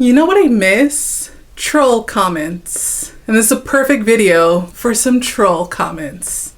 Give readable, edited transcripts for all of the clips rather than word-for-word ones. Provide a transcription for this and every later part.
You know what I miss? Troll comments. And this is a perfect video for some troll comments.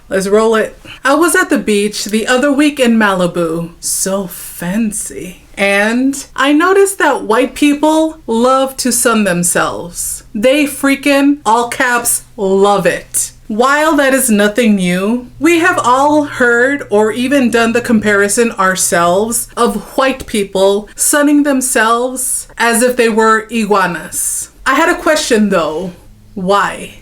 Let's roll it. I was at the beach the other week in Malibu. So fancy. And I noticed that white people love to sun themselves. They freaking, all caps, love it. While that is nothing new, we have all heard or even done the comparison ourselves of white people sunning themselves as if they were iguanas. I had a question though. Why?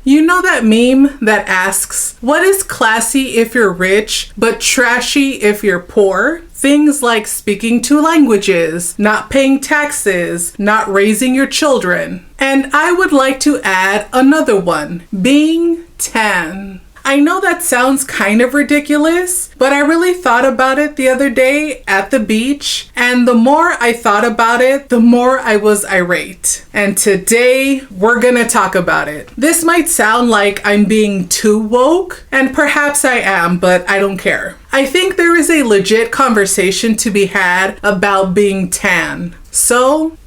You know that meme that asks, what is classy if you're rich, but trashy if you're poor? Things like speaking two languages, not paying taxes, not raising your children. And I would like to add another one, being tan. I know that sounds kind of ridiculous, but I really thought about it the other day at the beach, and the more I thought about it, the more I was irate. And today, we're gonna talk about it. This might sound like I'm being too woke, and perhaps I am, but I don't care. I think there is a legit conversation to be had about being tan. So,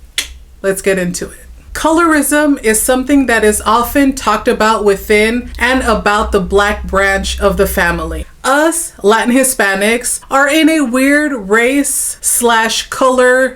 let's get into it. Colorism is something that is often talked about within and about the Black branch of the family. Us, Latin Hispanics, are in a weird race/color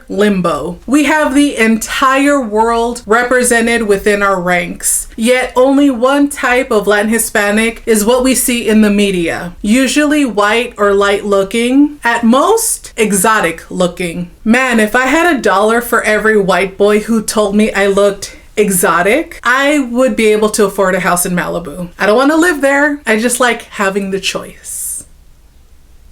limbo. We have the entire world represented within our ranks, yet only one type of Latin Hispanic is what we see in the media. Usually white or light looking, at most exotic looking. Man, if I had $1 for every white boy who told me I looked exotic, I would be able to afford a house in Malibu. I don't want to live there. I just like having the choice.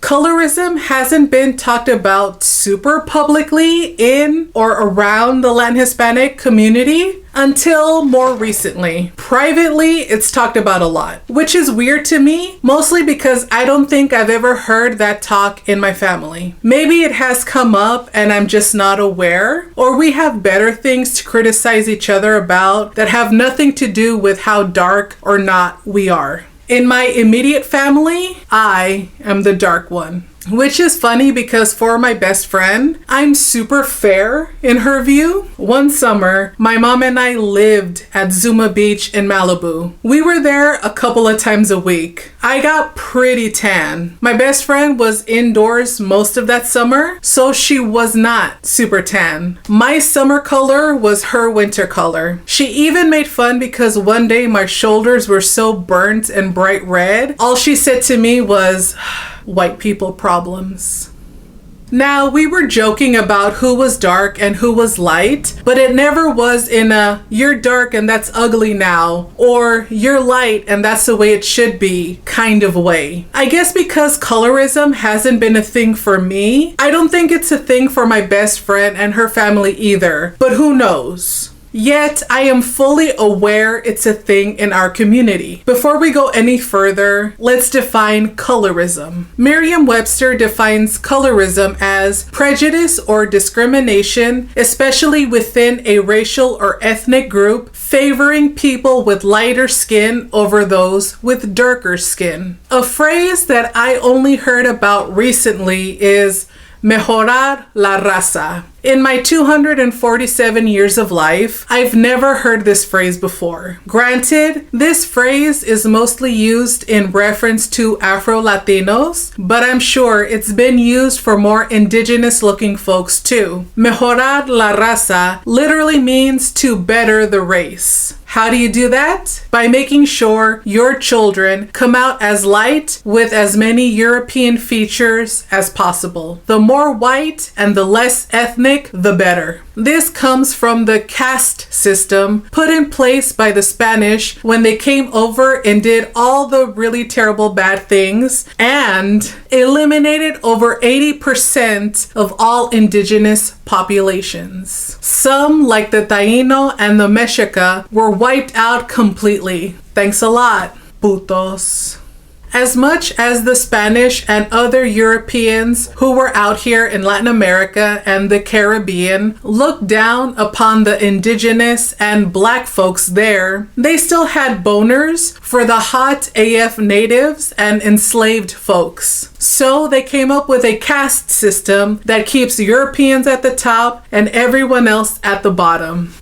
Colorism hasn't been talked about super publicly in or around the Latin Hispanic community until more recently. Privately, it's talked about a lot, which is weird to me, mostly because I don't think I've ever heard that talk in my family. Maybe it has come up and I'm just not aware, or we have better things to criticize each other about that have nothing to do with how dark or not we are. In my immediate family, I am the dark one. Which is funny because for my best friend, I'm super fair in her view. One summer, my mom and I lived at Zuma Beach in Malibu. We were there a couple of times a week. I got pretty tan. My best friend was indoors most of that summer, so she was not super tan. My summer color was her winter color. She even made fun because one day my shoulders were so burnt and bright red. All she said to me was, white people problems. Now, we were joking about who was dark and who was light, but it never was in a, you're dark and that's ugly now, or you're light and that's the way it should be kind of way. I guess because colorism hasn't been a thing for me, I don't think it's a thing for my best friend and her family either, but who knows? Yet, I am fully aware it's a thing in our community. Before we go any further, let's define colorism. Merriam-Webster defines colorism as prejudice or discrimination, especially within a racial or ethnic group, favoring people with lighter skin over those with darker skin. A phrase that I only heard about recently is Mejorar la Raza. In my 247 years of life, I've never heard this phrase before. Granted, this phrase is mostly used in reference to Afro-Latinos, but I'm sure it's been used for more indigenous looking folks too. Mejorar la Raza literally means to better the race. How do you do that? By making sure your children come out as light with as many European features as possible. The more white and the less ethnic, the better. This comes from the caste system put in place by the Spanish when they came over and did all the really terrible bad things and eliminated over 80% of all indigenous populations. Some, like the Taino and the Mexica, were wiped out completely. Thanks a lot, putos. As much as the Spanish and other Europeans who were out here in Latin America and the Caribbean looked down upon the indigenous and black folks there, they still had boners for the hot AF natives and enslaved folks. So they came up with a caste system that keeps Europeans at the top and everyone else at the bottom.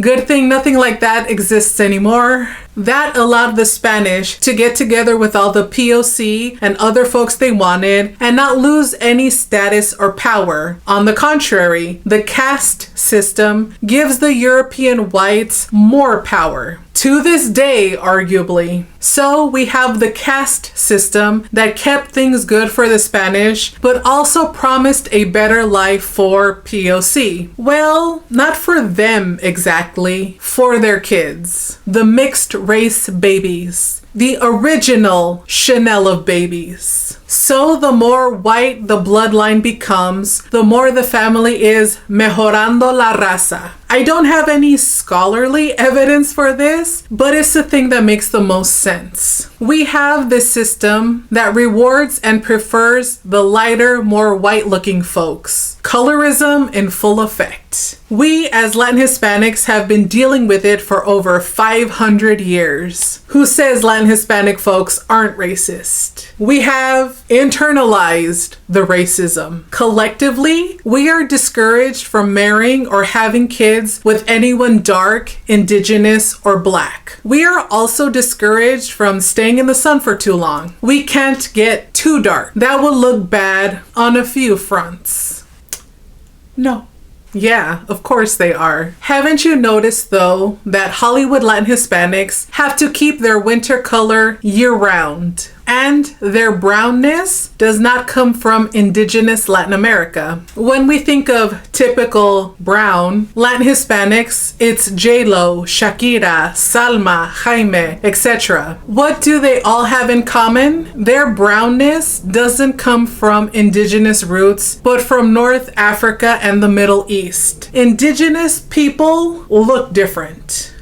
Good thing nothing like that exists anymore. That allowed the Spanish to get together with all the POC and other folks they wanted and not lose any status or power. On the contrary, the caste system gives the European whites more power. To this day, arguably. So we have the caste system that kept things good for the Spanish, but also promised a better life for POC. Well, not for them exactly, for their kids. The mixed race babies. The original Chanel of babies. So the more white the bloodline becomes, the more the family is mejorando la raza. I don't have any scholarly evidence for this, but it's the thing that makes the most sense. We have this system that rewards and prefers the lighter, more white-looking folks. Colorism in full effect. We as Latin Hispanics have been dealing with it for over 500 years. Who says Latin Hispanic folks aren't racist? We have internalized the racism. Collectively, we are discouraged from marrying or having kids with anyone dark, indigenous, or black. We are also discouraged from staying in the sun for too long. We can't get too dark. That will look bad on a few fronts. No. Yeah, of course they are. Haven't you noticed though that Hollywood Latin Hispanics have to keep their winter color year round? And their brownness does not come from indigenous Latin America. When we think of typical brown Latin Hispanics, it's JLo, Shakira, Salma, Jaime, etc. What do they all have in common? Their brownness doesn't come from indigenous roots, but from North Africa and the Middle East. Indigenous people look different.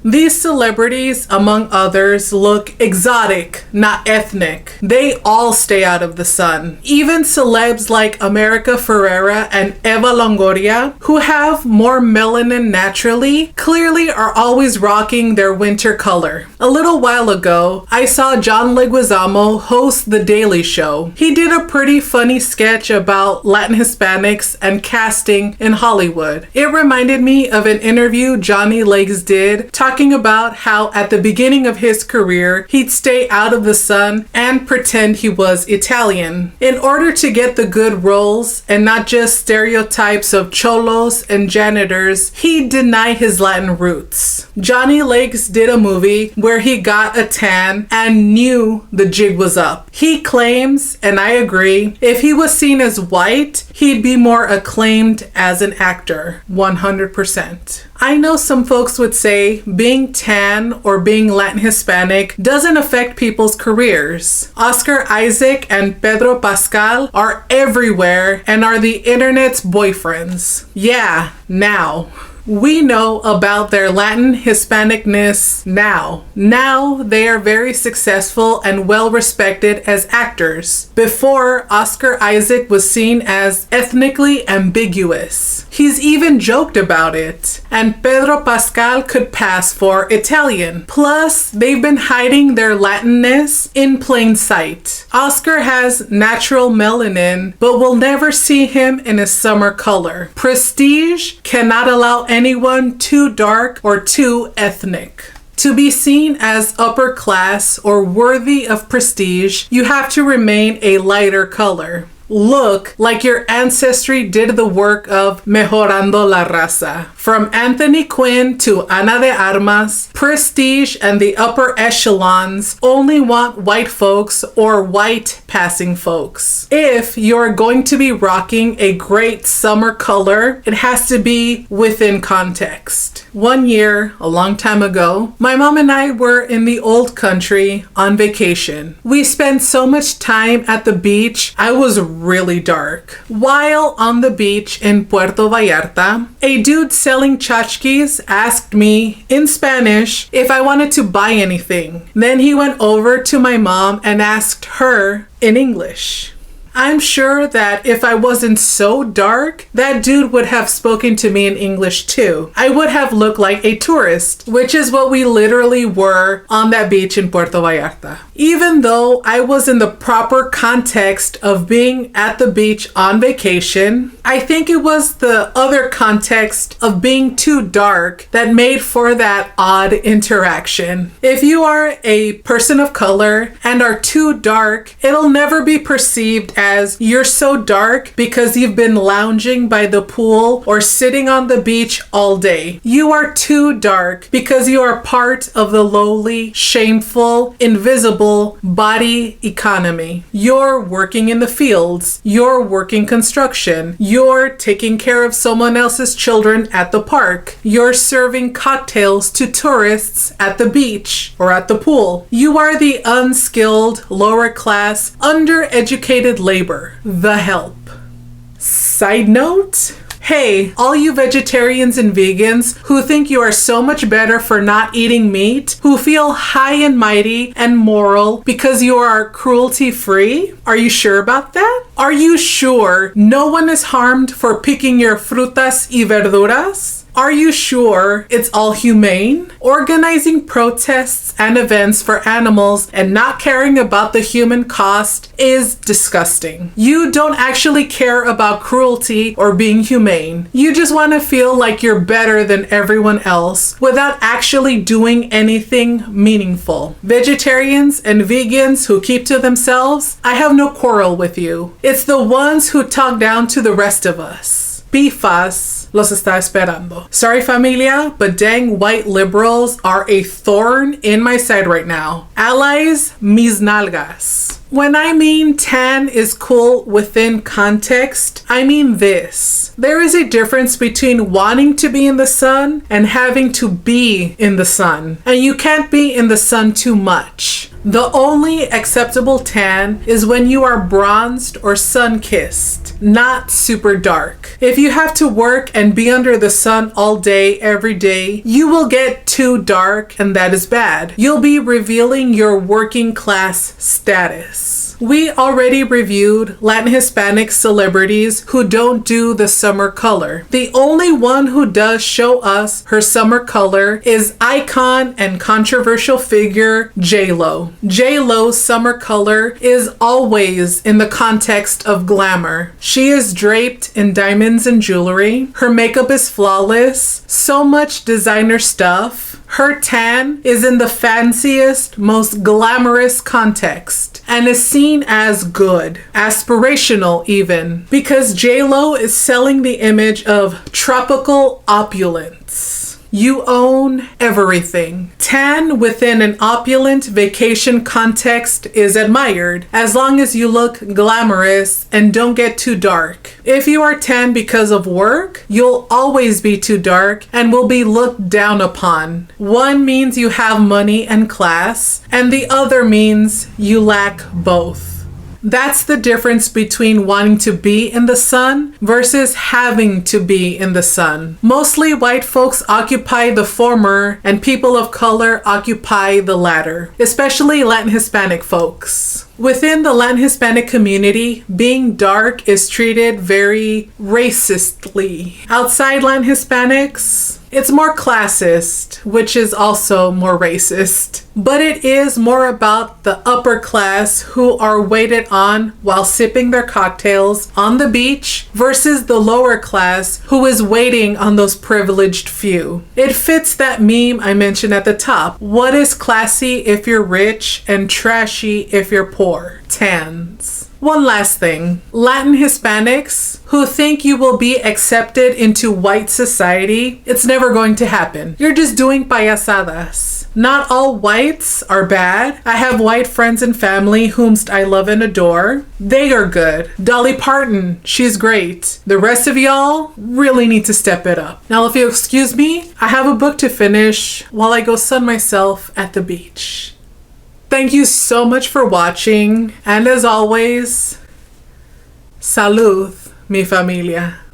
These celebrities, among others, look exotic, not ethnic. They all stay out of the sun. Even celebs like America Ferrera and Eva Longoria, who have more melanin naturally, clearly are always rocking their winter color. A little while ago, I saw John Leguizamo host The Daily Show. He did a pretty funny sketch about Latin Hispanics and casting in Hollywood. It reminded me of an interview Johnny Legs did talking about how at the beginning of his career, he'd stay out of the sun and pretend he was Italian in order to get the good roles and not just stereotypes of cholos and janitors. He'd deny his Latin roots. Johnny Legs did a movie where he got a tan and knew the jig was up. He claims, and I agree, if he was seen as white, he'd be more acclaimed as an actor. 100%. I know some folks would say being tan or being Latin Hispanic doesn't affect people's careers. Oscar Isaac and Pedro Pascal are everywhere and are the internet's boyfriends. Yeah, now. We know about their Latin Hispanicness now. Now they are very successful and well respected as actors. Before, Oscar Isaac was seen as ethnically ambiguous. He's even joked about it. And Pedro Pascal could pass for Italian. Plus, they've been hiding their Latinness in plain sight. Oscar has natural melanin, but we'll never see him in a summer color. Prestige cannot allow anyone too dark or too ethnic. To be seen as upper class or worthy of prestige, you have to remain a lighter color. Look like your ancestry did the work of Mejorando la Raza. From Anthony Quinn to Ana de Armas, prestige and the upper echelons only want white folks or white passing folks. If you're going to be rocking a great summer color, it has to be within context. One year, a long time ago, my mom and I were in the old country on vacation. We spent so much time at the beach, I was really dark. While on the beach in Puerto Vallarta, a dude selling tchotchkes asked me in Spanish if I wanted to buy anything. Then he went over to my mom and asked her in English. I'm sure that if I wasn't so dark, that dude would have spoken to me in English too. I would have looked like a tourist, which is what we literally were on that beach in Puerto Vallarta. Even though I was in the proper context of being at the beach on vacation, I think it was the other context of being too dark that made for that odd interaction. If you are a person of color and are too dark, it'll never be perceived as you're so dark because you've been lounging by the pool or sitting on the beach all day. You are too dark because you are part of the lowly, shameful, invisible body economy. You're working in the fields. You're working construction. You're taking care of someone else's children at the park. You're serving cocktails to tourists at the beach or at the pool. You are the unskilled, lower class, undereducated labor. The help. Side note, hey, all you vegetarians and vegans who think you are so much better for not eating meat, who feel high and mighty and moral because you are cruelty free, are you sure about that? Are you sure no one is harmed for picking your frutas y verduras? Are you sure it's all humane? Organizing protests and events for animals and not caring about the human cost is disgusting. You don't actually care about cruelty or being humane. You just want to feel like you're better than everyone else without actually doing anything meaningful. Vegetarians and vegans who keep to themselves, I have no quarrel with you. It's the ones who talk down to the rest of us. Bifas los está esperando. Sorry, familia, but dang white liberals are a thorn in my side right now. Allies, mis nalgas. When I mean tan is cool within context, I mean this. There is a difference between wanting to be in the sun and having to be in the sun. And you can't be in the sun too much. The only acceptable tan is when you are bronzed or sun-kissed, not super dark. If you have to work and be under the sun all day, every day, you will get too dark, and that is bad. You'll be revealing your working class status. We already reviewed Latin Hispanic celebrities who don't do the summer color. The only one who does show us her summer color is icon and controversial figure JLo. JLo's summer color is always in the context of glamour. She is draped in diamonds and jewelry. Her makeup is flawless. So much designer stuff. Her tan is in the fanciest, most glamorous context and is seen as good, aspirational even, because JLo is selling the image of tropical opulence. You own everything. Tan within an opulent vacation context is admired as long as you look glamorous and don't get too dark. If you are tan because of work, you'll always be too dark and will be looked down upon. One means you have money and class, and the other means you lack both. That's the difference between wanting to be in the sun versus having to be in the sun. Mostly white folks occupy the former and people of color occupy the latter, especially Latin Hispanic folks. Within the Latin Hispanic community, being dark is treated very racistly. Outside Latin Hispanics, it's more classist, which is also more racist. But it is more about the upper class who are waited on while sipping their cocktails on the beach versus the lower class who is waiting on those privileged few. It fits that meme I mentioned at the top. What is classy if you're rich and trashy if you're poor? Tans. One last thing. Latin Hispanics who think you will be accepted into white society, it's never going to happen. You're just doing payasadas. Not all whites are bad. I have white friends and family whomst I love and adore. They are good. Dolly Parton, she's great. The rest of y'all really need to step it up. Now, if you'll excuse me, I have a book to finish while I go sun myself at the beach. Thank you so much for watching, and as always, Salud, mi familia.